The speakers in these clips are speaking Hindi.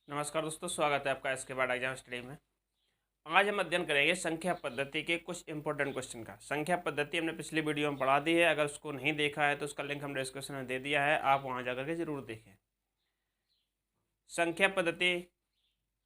नमस्कार दोस्तों, स्वागत है आपका इसके बाद एग्जाम स्टडी में। आज हम अध्ययन करेंगे संख्या पद्धति के कुछ इंपॉर्टेंट क्वेश्चन का। संख्या पद्धति हमने पिछली वीडियो में पढ़ा दी है। अगर उसको नहीं देखा है तो उसका लिंक हम डिस्क्रिप्शन में दे दिया है, आप वहां जाकर के जरूर देखें। संख्या पद्धति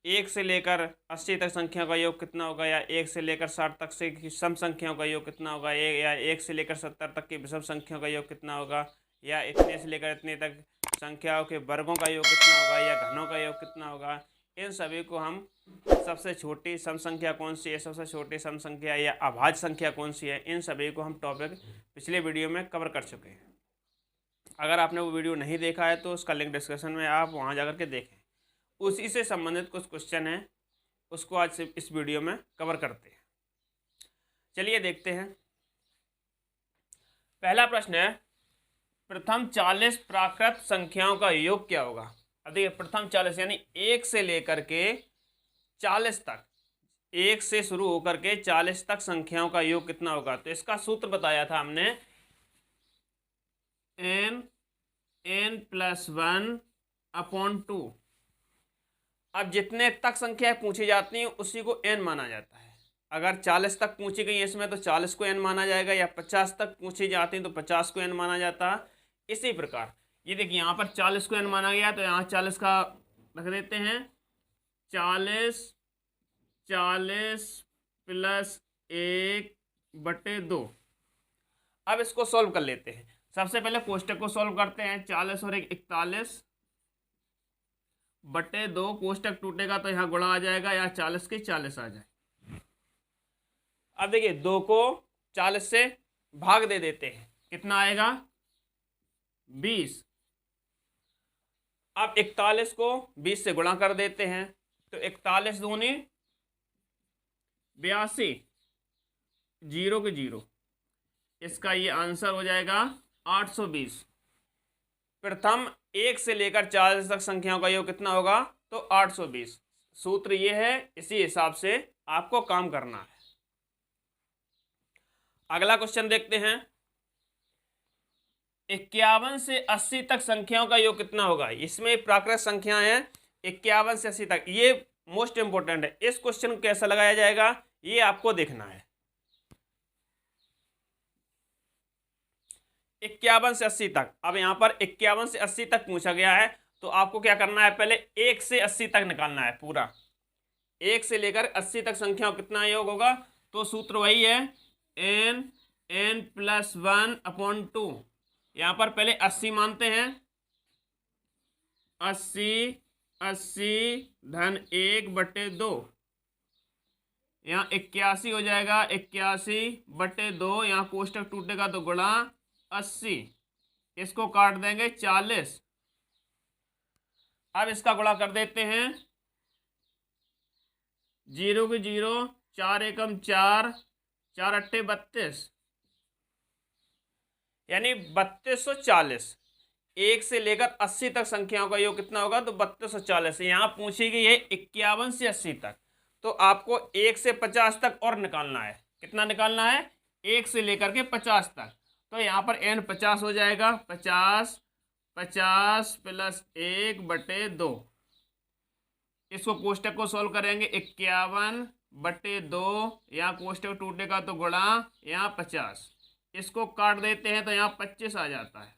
1 से लेकर 80 तक संख्या का योग कितना होगा, या 1 से लेकर 60 तक से की सम संख्याओं का योग कितना होगा, या 1 से लेकर 70 तक की विषम संख्याओं का योग कितना होगा, या इतने से लेकर इतने तक संख्याओं के वर्गों का योग कितना होगा, या घनों का योग कितना होगा। इन सभी को हम सबसे छोटी सम संख्या कौन सी है, सबसे छोटी सम संख्या या अभाज्य संख्या कौन सी है, इन सभी को हम टॉपिक पिछले वीडियो में कवर कर चुके हैं। अगर आपने वो वीडियो नहीं देखा है तो उसका लिंक डिस्क्रिप्शन में, आप वहाँ जाकर के देखें। उसी से संबंधित कुछ क्वेश्चन हैं, उसको आज से इस वीडियो में कवर करते हैं। चलिए देखते हैं। पहला प्रश्न है, प्रथम 40 प्राकृत संख्याओं का योग क्या होगा। अब देखिए, प्रथम 40 यानी 1 से लेकर के 40 तक, 1 से शुरू होकर के 40 तक संख्याओं का योग कितना होगा। तो इसका सूत्र बताया था हमने, n+1/2। अब जितने तक संख्याएं पूछी जाती हैं उसी को n माना जाता है। अगर 40 तक पूछी गई इसमें तो 40 को n माना जाएगा, या 50 तक पूछी जाती हैं तो 50 को n माना जाता। इसी प्रकार ये देखिए, यहाँ पर 40 को n माना गया तो यहाँ 40 का रख देते हैं। 40 + 1/2। अब इसको सॉल्व कर लेते हैं। सबसे पहले कोष्टक को सॉल्व करते हैं। 40 और 1 41/2। कोष्टक टूटेगा तो यहाँ गुणा आ जाएगा, या 40 के 40 आ जाए। अब देखिए, 2 को 40 से भाग दे देते हैं, कितना आएगा 20। अब 41 को 20 से गुणा कर देते हैं, तो 41 दूनी 82, 0 के 0। इसका ये आंसर हो जाएगा 820। प्रथम 1 से लेकर 40 तक संख्याओं का योग कितना होगा, तो 820। सूत्र ये है, इसी हिसाब से आपको काम करना है। अगला क्वेश्चन देखते हैं। 51 से 80 तक संख्याओं का योग कितना होगा। इसमें प्राकृत संख्या है 51 से 80 तक, ये मोस्ट इंपोर्टेंट है। इस क्वेश्चन को कैसे लगाया जाएगा ये आपको देखना है। 51 से 80 तक, अब यहाँ पर 51 से 80 तक पूछा गया है, तो आपको क्या करना है, पहले 1 से 80 तक निकालना है पूरा। 1 से लेकर 80 तक संख्याओं कितना योग होगा, तो सूत्र वही है, n+1/2। यहाँ पर पहले 80 मानते हैं, 80 धन 1/2। यहाँ 81 हो जाएगा, 81/2। यहाँ कोष्टक टूटेगा तो गुणा 80, इसको काट देंगे 40। अब इसका गुणा कर देते हैं, 0 के 0, 4 एकम 4, 4 अट्ठे 32, यानी 3240। 1 से लेकर 80 तक संख्याओं का योग कितना होगा, तो 3240। यहाँ पूछी गई है 51 से 80 तक, तो आपको 1 से 50 तक और निकालना है। कितना निकालना है, 1 से लेकर के 50 तक। तो यहाँ पर n 50 हो जाएगा, 50 + 1/2। इसको कोष्टक को सॉल्व करेंगे, 51/2। यहाँ कोष्टक टूटेगा तो गुणा, यहाँ 50, इसको काट देते हैं तो यहाँ 25 आ जाता है।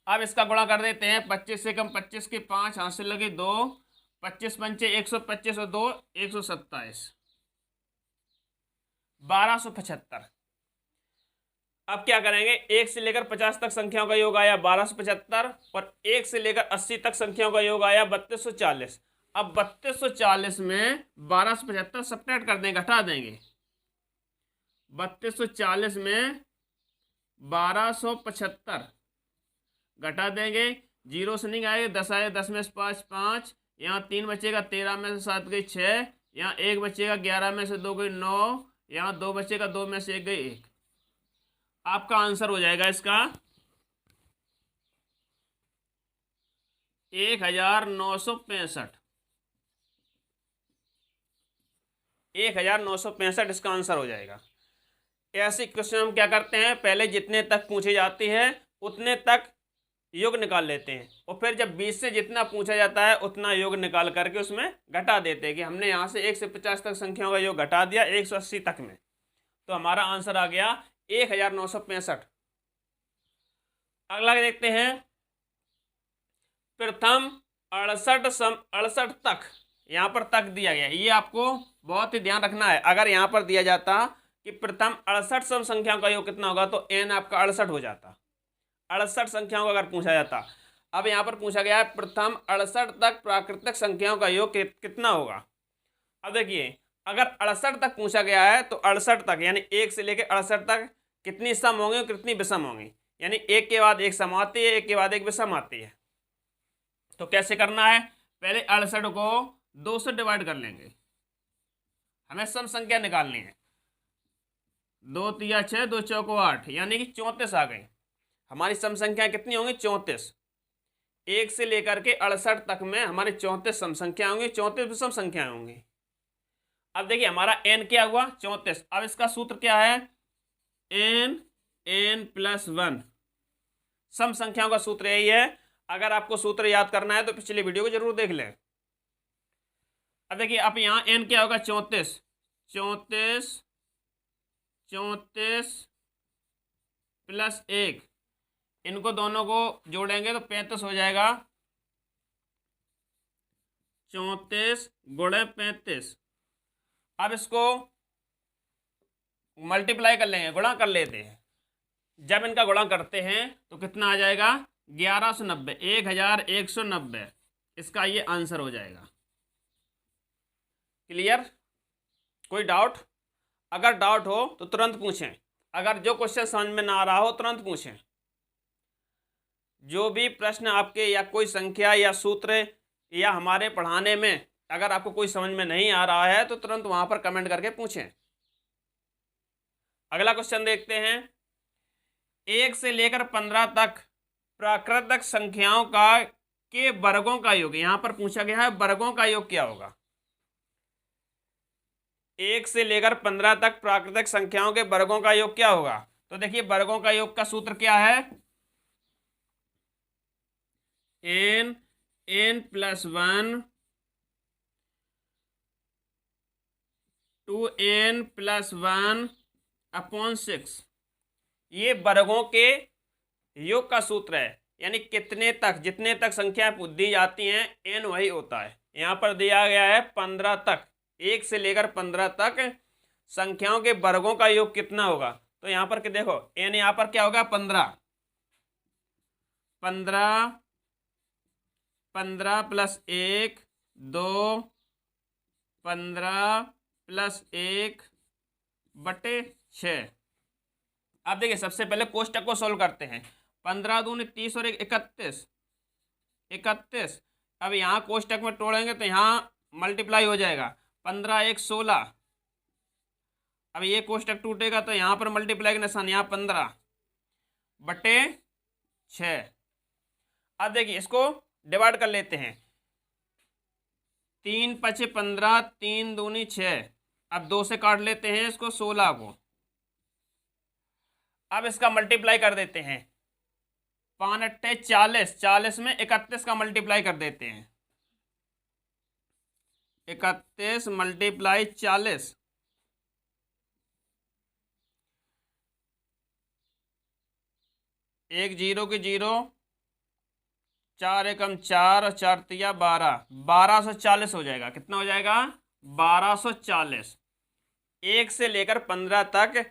अब इसका गुणा कर देते हैं, 25 से कम 25 के 5, हाथ से लगे 2, 25 पंचे 125 और 2 127, 1275। अब क्या करेंगे, 1 से लेकर 50 तक संख्याओं का योग आया 1275, और 1 से लेकर 80 तक संख्याओं का योग आया 3240। अब 3240 में 1275 सब्ट्रैक्ट कर देंगे, घटा देंगे। 3240 में 1275 घटा देंगे, 0 से नहीं आएगा, 10 आए, 10 में से 5 5, यहाँ 3 बचेगा, 13 में से 7 गई 6, यहाँ 1 बचेगा, 11 में से 2 गई 9, यहाँ 2 बचेगा, 2 में से 1 गई 1। आपका आंसर हो जाएगा इसका 1965। 1965 इसका आंसर हो जाएगा। ऐसे क्वेश्चन हम क्या करते हैं, पहले जितने तक पूछी जाती है उतने तक योग निकाल लेते हैं और फिर जब 20 से जितना पूछा जाता है उतना योग निकाल करके उसमें घटा देते हैं कि हमने यहाँ से 1 से 50 तक संख्याओं का योग घटा दिया 180 तक में, तो हमारा आंसर आ गया 1965। अगला देखते हैं, प्रथम 68 तक, यहाँ पर तक दिया गया, ये आपको बहुत ही ध्यान रखना है। अगर यहाँ पर दिया जाता कि प्रथम 68 सम संख्याओं का योग कितना होगा तो n आपका 68 हो जाता, 68 संख्याओं का अगर पूछा जाता। अब यहाँ पर पूछा गया है प्रथम 68 तक प्राकृतिक संख्याओं का योग कितना होगा। अब देखिए अगर 68 तक पूछा गया है तो 68 तक यानी 1 से लेकर 68 तक कितनी सम होंगे और कितनी विषम होंगी, यानी एक के बाद एक सम आती है, एक के बाद एक विषम आती है। तो कैसे करना है, पहले 68 को 2 से डिवाइड कर लेंगे, हमें सम संख्या निकालनी है। 2 तिया 6, 2 चौको 8, यानी कि 34 आ गई। हमारी सम संख्या कितनी होंगी 34। 1 से लेकर के 68 तक में हमारी 34 सम संख्या होंगी, 34 विषम संख्याएं होंगी। अब देखिए हमारा n क्या हुआ 34। अब इसका सूत्र क्या है, n+1। सम संख्याओं का सूत्र यही है। अगर आपको सूत्र याद करना है तो पिछले वीडियो को जरूर देख लें। अब देखिए अब यहाँ n क्या होगा 34, 34 प्लस 1, इनको दोनों को जोड़ेंगे तो 35 हो जाएगा। 34 गुणे 35। अब इसको मल्टीप्लाई कर लेंगे, गुणा कर लेते हैं। जब इनका गुणा करते हैं तो कितना आ जाएगा 1190, 1190। इसका ये आंसर हो जाएगा। क्लियर, कोई डाउट? अगर डाउट हो तो तुरंत पूछें, अगर जो क्वेश्चन समझ में ना आ रहा हो तुरंत पूछें। जो भी प्रश्न आपके या कोई संख्या या सूत्र या हमारे पढ़ाने में अगर आपको कोई समझ में नहीं आ रहा है तो तुरंत वहां पर कमेंट करके पूछें। अगला क्वेश्चन देखते हैं, 1 से लेकर 15 तक प्राकृतिक संख्याओं का के वर्गों का योग, यहां पर पूछा गया है वर्गों का योग क्या होगा। 1 से लेकर 15 तक प्राकृतिक संख्याओं के वर्गों का योग क्या होगा। तो देखिए वर्गों का योग का सूत्र क्या है, n+1 2n+1 अपॉन 6। ये वर्गों के योग का सूत्र है, यानी कितने तक, जितने तक संख्या दी जाती हैं n वही होता है। यहाँ पर दिया गया है 15 तक, 1 से लेकर 15 तक संख्याओं के वर्गों का योग कितना होगा। तो यहाँ पर देखो n यहाँ पर क्या होगा 15, 15 प्लस 1 2, 15 प्लस 1 बटे 6। अब देखिए सबसे पहले कोष्टक को सोल्व करते हैं। 15 दूनी 30 और 31। अब यहाँ कोष्टक में तोड़ेंगे तो यहाँ मल्टीप्लाई हो जाएगा, 15 1 16। अब ये कोष्टक टूटेगा तो यहाँ पर मल्टीप्लाई का निशान, यहाँ 15 बटे 6। अब देखिए इसको डिवाइड कर लेते हैं, 3 × 5 = 15, 3 दूनी 6। अब 2 से काट लेते हैं इसको 16 को। अब इसका मल्टीप्लाई कर देते हैं, 5 × 8 = 40, 40 में 31 का मल्टीप्लाई कर देते हैं, 31 × 40। एक 0 की 0, 4 एकम 4 और 4 तिया 12, 1240 हो जाएगा। कितना हो जाएगा 1240। 1 से लेकर 15 तक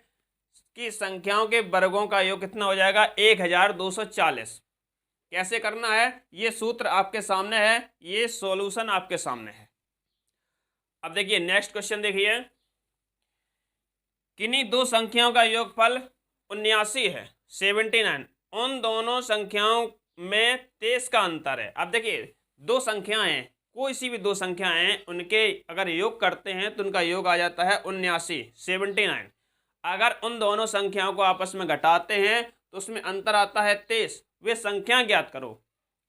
की संख्याओं के वर्गों का योग कितना हो जाएगा 1240। कैसे करना है, ये सूत्र आपके सामने है, ये सॉल्यूशन आपके सामने है। अब देखिए नेक्स्ट क्वेश्चन देखिए, किन्हीं दो संख्याओं का योगफल 79 है 79, उन दोनों संख्याओं में 23 का अंतर है। अब देखिए दो संख्याएं हैं, कोई सी भी दो संख्याएं हैं, उनके अगर योग करते हैं तो उनका योग आ जाता है 79 79। अगर उन दोनों संख्याओं को आपस में घटाते हैं तो उसमें अंतर आता है 23। वे संख्याएं ज्ञात करो।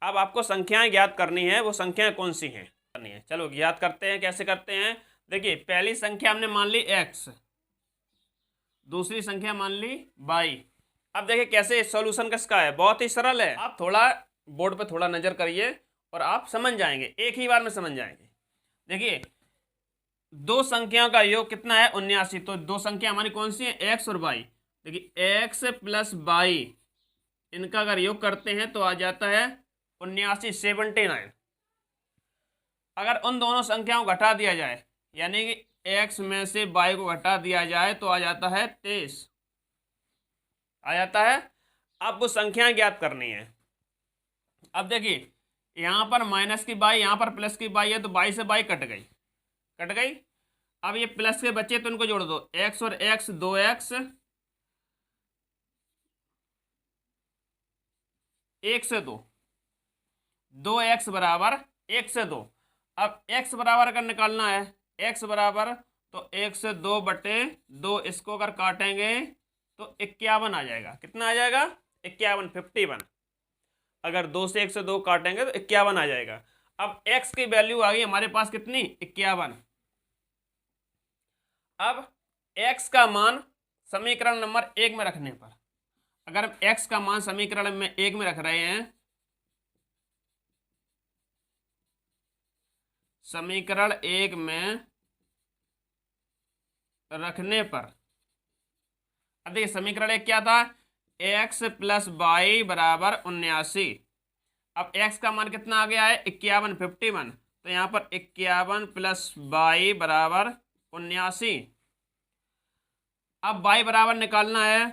अब आपको संख्याएं ज्ञात करनी है, वो संख्याएं कौन सी हैं करनी है। चलो ज्ञात करते हैं। कैसे करते हैं, देखिए पहली संख्या हमने मान ली x, दूसरी संख्या मान ली y। अब देखिए कैसे सॉल्यूशन किसका है, बहुत ही सरल है। आप थोड़ा बोर्ड पे थोड़ा नजर करिए और आप समझ जाएंगे, एक ही बार में समझ जाएंगे। देखिए दो संख्याओं का योग कितना है 79, तो दो संख्या हमारी कौन सी है, एक्स और वाई। देखिए एक्स प्लस वाई, इनका अगर योग करते हैं तो आ जाता है 79, 79। अगर उन दोनों संख्याओं को घटा दिया जाए, यानी कि एक्स में से वाई को घटा दिया जाए तो आ जाता है 23, आ जाता है। अब वो संख्याएं ज्ञात करनी है। अब देखिए यहाँ पर माइनस की बाई, यहाँ पर प्लस की बाई है, तो बाई से बाई कट गई, कट गई। अब ये प्लस के बच्चे तो इनको जोड़ दो, एक्स और एक्स 2x, 1 से 2, 2x बराबर 1 से 2। अब x बराबर अगर निकालना है, x बराबर तो 1 से 2 बटे 2, इसको अगर काटेंगे तो 51 आ जाएगा। कितना आ जाएगा, 51, 51। अगर 2 से 1 से 2 काटेंगे तो 51 आ जाएगा। अब x की वैल्यू आ गई हमारे पास कितनी, 51। अब x का मान समीकरण नंबर 1 में रखने पर, अगर हम x का मान समीकरण में 1 में रख रहे हैं, समीकरण 1 में रखने पर, अब देखिए समीकरण 1 क्या था, x प्लस वाई बराबर 79। अब x का मान कितना आ गया है, 51, 51। तो यहाँ पर 51 प्लस वाई बराबर 79। अब y बराबर निकालना है,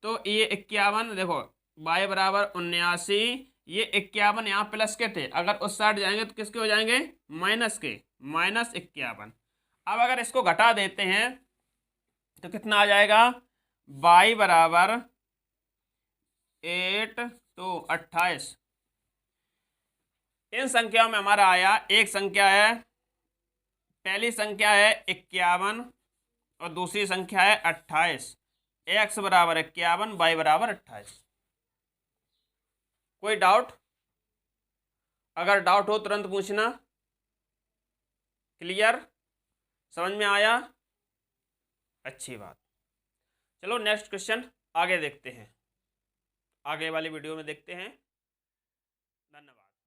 तो ये 51, देखो y बराबर 79, ये 51 यहाँ प्लस के थे, अगर उस साइड जाएंगे तो किसके हो जाएंगे, माइनस के, माइनस 51। अब अगर इसको घटा देते हैं तो कितना आ जाएगा, y बराबर 8 तो 28। इन संख्याओं में हमारा आया, एक संख्या है, पहली संख्या है 51 और दूसरी संख्या है 28। x बराबर 51, y बराबर 28। कोई डाउट, अगर डाउट हो तुरंत पूछना। क्लियर, समझ में आया, अच्छी बात। चलो नेक्स्ट क्वेश्चन आगे देखते हैं, आगे वाली वीडियो में देखते हैं। धन्यवाद।